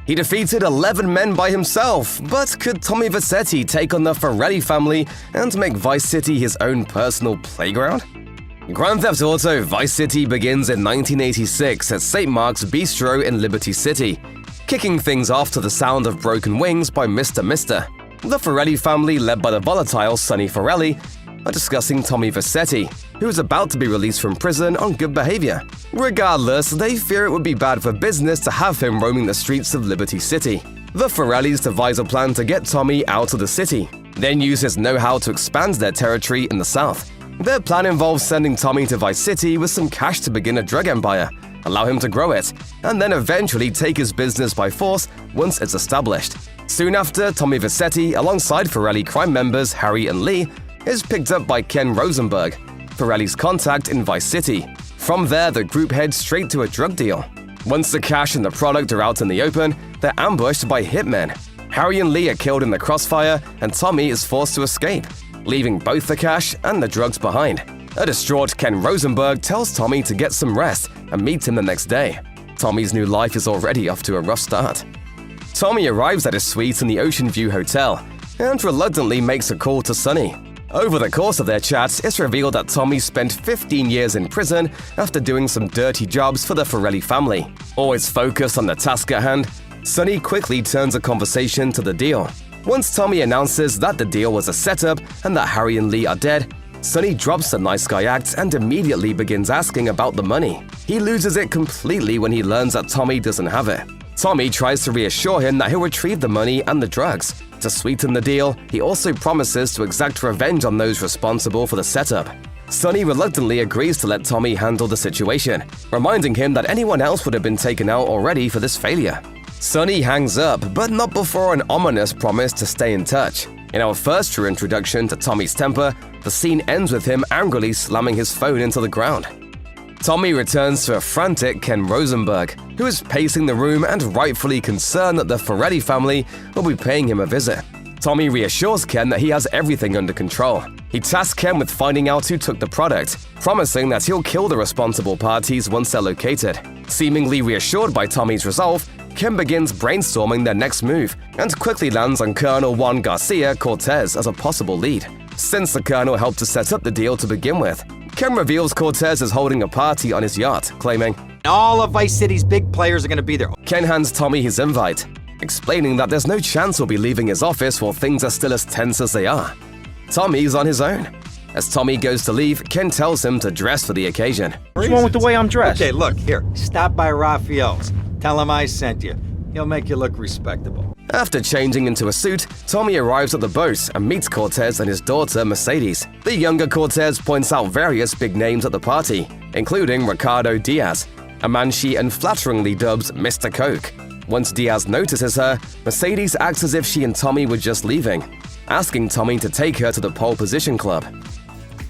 He defeated 11 men by himself, but could Tommy Vercetti take on the Forelli family and make Vice City his own personal playground? Grand Theft Auto Vice City begins in 1986 at St. Mark's Bistro in Liberty City, kicking things off to the sound of Broken Wings by Mr. Mister. The Forelli family, led by the volatile Sonny Forelli, are discussing Tommy Vercetti, who is about to be released from prison on good behavior. Regardless, they fear it would be bad for business to have him roaming the streets of Liberty City. The Forellis devise a plan to get Tommy out of the city, then use his know-how to expand their territory in the south. Their plan involves sending Tommy to Vice City with some cash to begin a drug empire, allow him to grow it, and then eventually take his business by force once it's established. Soon after, Tommy Vercetti, alongside Forelli crime members Harry and Lee, is picked up by Ken Rosenberg, Forelli's contact in Vice City. From there, the group heads straight to a drug deal. Once the cash and the product are out in the open, they're ambushed by hitmen. Harry and Lee are killed in the crossfire, and Tommy is forced to escape, leaving both the cash and the drugs behind. A distraught Ken Rosenberg tells Tommy to get some rest and meet him the next day. Tommy's new life is already off to a rough start. Tommy arrives at his suite in the Ocean View Hotel and reluctantly makes a call to Sonny. Over the course of their chats, it's revealed that Tommy spent 15 years in prison after doing some dirty jobs for the Forelli family. Always focused on the task at hand, Sonny quickly turns the conversation to the deal. Once Tommy announces that the deal was a setup and that Harry and Lee are dead, Sonny drops the nice guy act and immediately begins asking about the money. He loses it completely when he learns that Tommy doesn't have it. Tommy tries to reassure him that he'll retrieve the money and the drugs. To sweeten the deal, he also promises to exact revenge on those responsible for the setup. Sonny reluctantly agrees to let Tommy handle the situation, reminding him that anyone else would have been taken out already for this failure. Sonny hangs up, but not before an ominous promise to stay in touch. In our first true introduction to Tommy's temper, the scene ends with him angrily slamming his phone into the ground. Tommy returns to a frantic Ken Rosenberg, who is pacing the room and rightfully concerned that the Forelli family will be paying him a visit. Tommy reassures Ken that he has everything under control. He tasks Ken with finding out who took the product, promising that he'll kill the responsible parties once they're located. Seemingly reassured by Tommy's resolve, Ken begins brainstorming their next move and quickly lands on Colonel Juan Garcia Cortez as a possible lead. Since the Colonel helped to set up the deal to begin with, Ken reveals Cortez is holding a party on his yacht, claiming, "All of Vice City's big players are gonna be there." Ken hands Tommy his invite, explaining that there's no chance he'll be leaving his office while things are still as tense as they are. Tommy's on his own. As Tommy goes to leave, Ken tells him to dress for the occasion. What's wrong with the way I'm dressed? Okay, look, here. Stop by Raphael's. Tell him I sent you. He'll make you look respectable. After changing into a suit, Tommy arrives at the boat and meets Cortez and his daughter, Mercedes. The younger Cortez points out various big names at the party, including Ricardo Diaz, a man she unflatteringly dubs Mr. Coke. Once Diaz notices her, Mercedes acts as if she and Tommy were just leaving, asking Tommy to take her to the pole position club.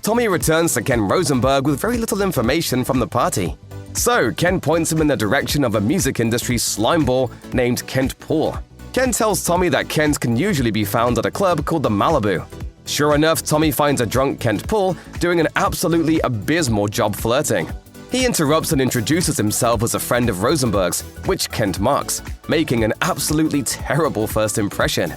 Tommy returns to Ken Rosenberg with very little information from the party. So, Ken points him in the direction of a music industry slimeball named Kent Poole. Ken tells Tommy that Kent can usually be found at a club called the Malibu. Sure enough, Tommy finds a drunk Kent Poole doing an absolutely abysmal job flirting. He interrupts and introduces himself as a friend of Rosenberg's, which Kent mocks, making an absolutely terrible first impression.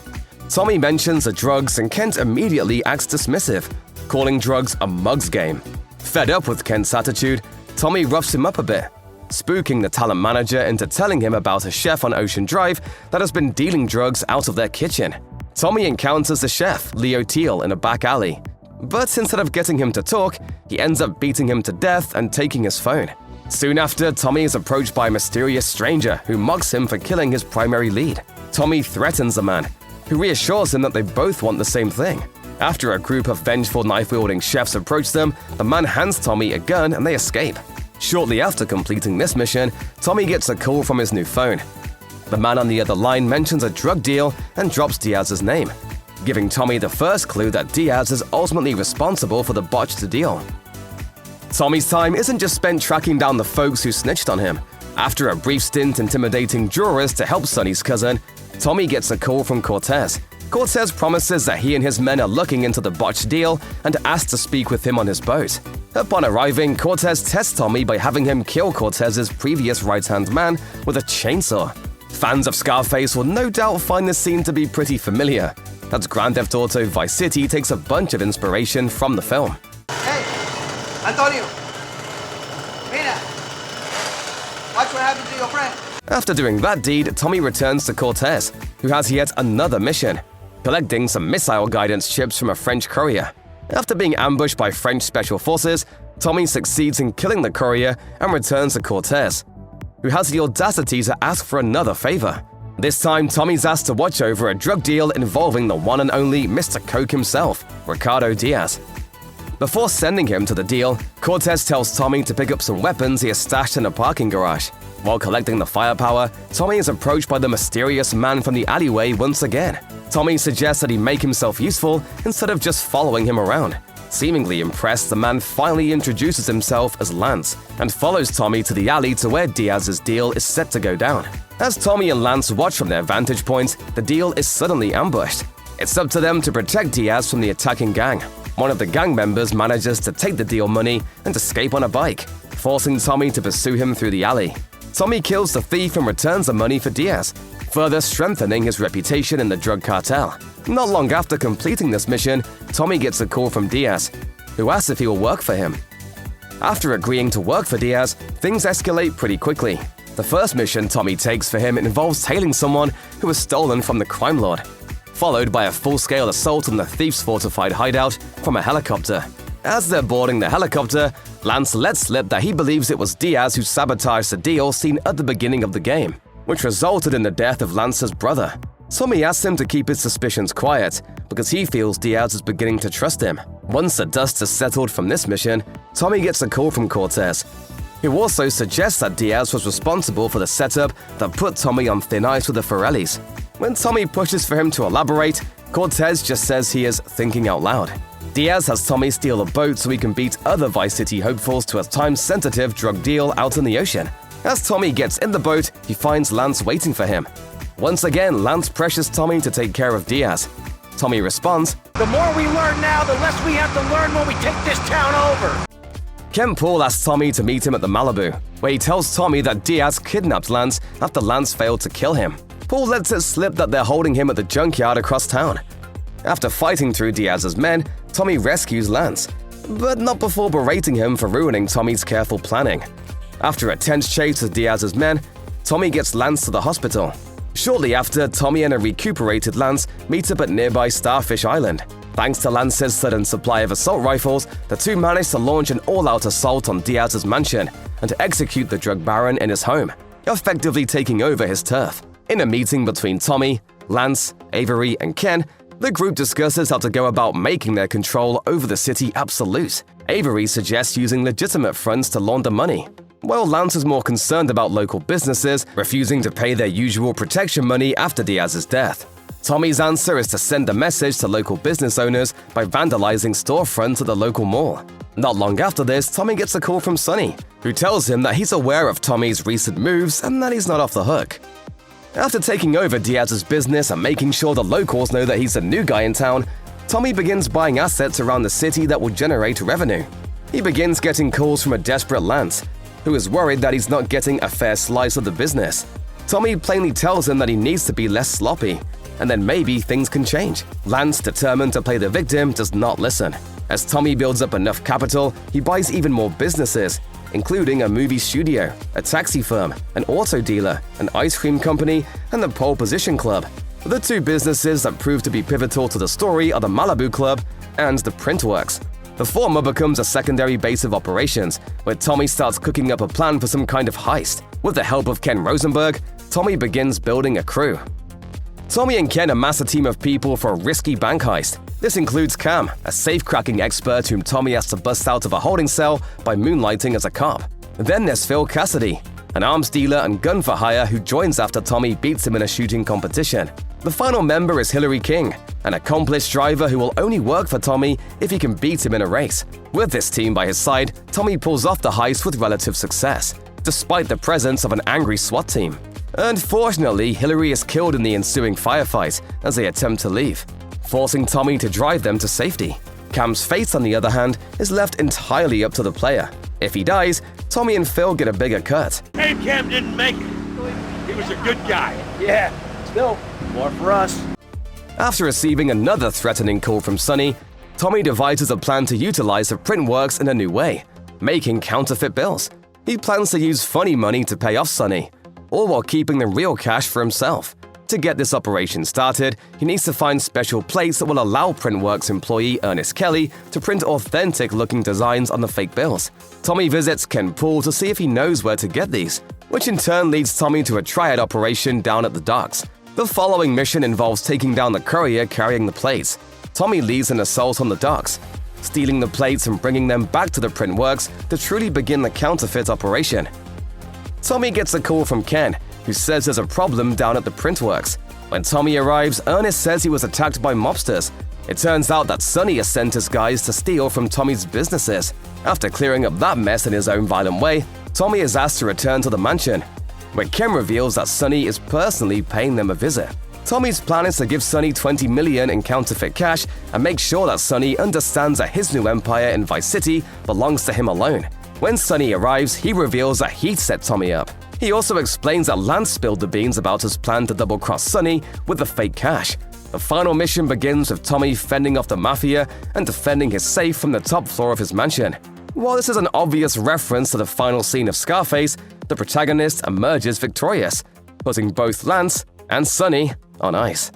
Tommy mentions the drugs and Kent immediately acts dismissive, calling drugs a mug's game. Fed up with Kent's attitude, Tommy roughs him up a bit, spooking the talent manager into telling him about a chef on Ocean Drive that has been dealing drugs out of their kitchen. Tommy encounters the chef, Leo Teal, in a back alley. But instead of getting him to talk, he ends up beating him to death and taking his phone. Soon after, Tommy is approached by a mysterious stranger who mocks him for killing his primary lead. Tommy threatens the man, who reassures him that they both want the same thing. After a group of vengeful knife-wielding chefs approach them, the man hands Tommy a gun and they escape. Shortly after completing this mission, Tommy gets a call from his new phone. The man on the other line mentions a drug deal and drops Diaz's name, giving Tommy the first clue that Diaz is ultimately responsible for the botched deal. Tommy's time isn't just spent tracking down the folks who snitched on him. After a brief stint intimidating jurors to help Sonny's cousin, Tommy gets a call from Cortez. Cortez promises that he and his men are looking into the botched deal and asks to speak with him on his boat. Upon arriving, Cortez tests Tommy by having him kill Cortez's previous right-hand man with a chainsaw. Fans of Scarface will no doubt find this scene to be pretty familiar, as Grand Theft Auto Vice City takes a bunch of inspiration from the film. Hey, Antonio. Mira. Watch what happened to your friend. After doing that deed, Tommy returns to Cortez, who has yet another mission, collecting some missile guidance chips from a French courier. After being ambushed by French special forces, Tommy succeeds in killing the courier and returns to Cortez, who has the audacity to ask for another favor. This time, Tommy's asked to watch over a drug deal involving the one and only Mr. Coke himself, Ricardo Diaz. Before sending him to the deal, Cortez tells Tommy to pick up some weapons he has stashed in a parking garage. While collecting the firepower, Tommy is approached by the mysterious man from the alleyway once again. Tommy suggests that he make himself useful instead of just following him around. Seemingly impressed, the man finally introduces himself as Lance and follows Tommy to the alley to where Diaz's deal is set to go down. As Tommy and Lance watch from their vantage points, the deal is suddenly ambushed. It's up to them to protect Diaz from the attacking gang. One of the gang members manages to take the deal money and escape on a bike, forcing Tommy to pursue him through the alley. Tommy kills the thief and returns the money for Diaz, further strengthening his reputation in the drug cartel. Not long after completing this mission, Tommy gets a call from Diaz, who asks if he will work for him. After agreeing to work for Diaz, things escalate pretty quickly. The first mission Tommy takes for him involves tailing someone who was stolen from the crime lord, followed by a full-scale assault on the thief's fortified hideout from a helicopter. As they're boarding the helicopter, Lance lets slip that he believes it was Diaz who sabotaged the deal seen at the beginning of the game, which resulted in the death of Lance's brother. Tommy asks him to keep his suspicions quiet because he feels Diaz is beginning to trust him. Once the dust has settled from this mission, Tommy gets a call from Cortez, who also suggests that Diaz was responsible for the setup that put Tommy on thin ice with the Forellis. When Tommy pushes for him to elaborate, Cortez just says he is thinking out loud. Diaz has Tommy steal a boat so he can beat other Vice City hopefuls to a time-sensitive drug deal out in the ocean. As Tommy gets in the boat, he finds Lance waiting for him. Once again, Lance pressures Tommy to take care of Diaz. Tommy responds, "The more we learn now, the less we have to learn when we take this town over." Ken Paul asks Tommy to meet him at the Malibu, where he tells Tommy that Diaz kidnapped Lance after Lance failed to kill him. Paul lets it slip that they're holding him at the junkyard across town. After fighting through Diaz's men, Tommy rescues Lance, but not before berating him for ruining Tommy's careful planning. After a tense chase with Diaz's men, Tommy gets Lance to the hospital. Shortly after, Tommy and a recuperated Lance meet up at nearby Starfish Island. Thanks to Lance's sudden supply of assault rifles, the two manage to launch an all-out assault on Diaz's mansion and to execute the drug baron in his home, effectively taking over his turf. In a meeting between Tommy, Lance, Avery, and Ken, the group discusses how to go about making their control over the city absolute. Avery suggests using legitimate fronts to launder money, while Lance is more concerned about local businesses refusing to pay their usual protection money after Diaz's death. Tommy's answer is to send a message to local business owners by vandalizing storefronts at the local mall. Not long after this, Tommy gets a call from Sonny, who tells him that he's aware of Tommy's recent moves and that he's not off the hook. After taking over Diaz's business and making sure the locals know that he's the new guy in town, Tommy begins buying assets around the city that will generate revenue. He begins getting calls from a desperate Lance, who is worried that he's not getting a fair slice of the business. Tommy plainly tells him that he needs to be less sloppy, and then maybe things can change. Lance, determined to play the victim, does not listen. As Tommy builds up enough capital, he buys even more businesses, including a movie studio, a taxi firm, an auto dealer, an ice cream company, and the Pole Position Club. The two businesses that prove to be pivotal to the story are the Malibu Club and the Printworks. The former becomes a secondary base of operations, where Tommy starts cooking up a plan for some kind of heist. With the help of Ken Rosenberg, Tommy begins building a crew. Tommy and Ken amass a team of people for a risky bank heist. This includes Cam, a safe-cracking expert whom Tommy has to bust out of a holding cell by moonlighting as a cop. Then there's Phil Cassidy, an arms dealer and gun for hire who joins after Tommy beats him in a shooting competition. The final member is Hillary King, an accomplished driver who will only work for Tommy if he can beat him in a race. With this team by his side, Tommy pulls off the heist with relative success, despite the presence of an angry SWAT team. Unfortunately, Hillary is killed in the ensuing firefight as they attempt to leave, forcing Tommy to drive them to safety. Cam's fate, on the other hand, is left entirely up to the player. If he dies, Tommy and Phil get a bigger cut. Hey, Cam didn't make it. He was a good guy. Yeah, still, more for us. After receiving another threatening call from Sonny, Tommy devises a plan to utilize the print works in a new way, making counterfeit bills. He plans to use funny money to pay off Sonny, all while keeping the real cash for himself. To get this operation started, he needs to find special plates that will allow Printworks employee Ernest Kelly to print authentic-looking designs on the fake bills. Tommy visits Ken Poole to see if he knows where to get these, which in turn leads Tommy to a triad operation down at the docks. The following mission involves taking down the courier carrying the plates. Tommy leads an assault on the docks, stealing the plates and bringing them back to the Printworks to truly begin the counterfeit operation. Tommy gets a call from Ken, who says there's a problem down at the Printworks. When Tommy arrives, Ernest says he was attacked by mobsters. It turns out that Sonny has sent his guys to steal from Tommy's businesses. After clearing up that mess in his own violent way, Tommy is asked to return to the mansion, where Ken reveals that Sonny is personally paying them a visit. Tommy's plan is to give Sonny $20 million in counterfeit cash and make sure that Sonny understands that his new empire in Vice City belongs to him alone. When Sonny arrives, he reveals that he set Tommy up. He also explains that Lance spilled the beans about his plan to double-cross Sonny with the fake cash. The final mission begins with Tommy fending off the mafia and defending his safe from the top floor of his mansion. While this is an obvious reference to the final scene of Scarface, the protagonist emerges victorious, putting both Lance and Sonny on ice.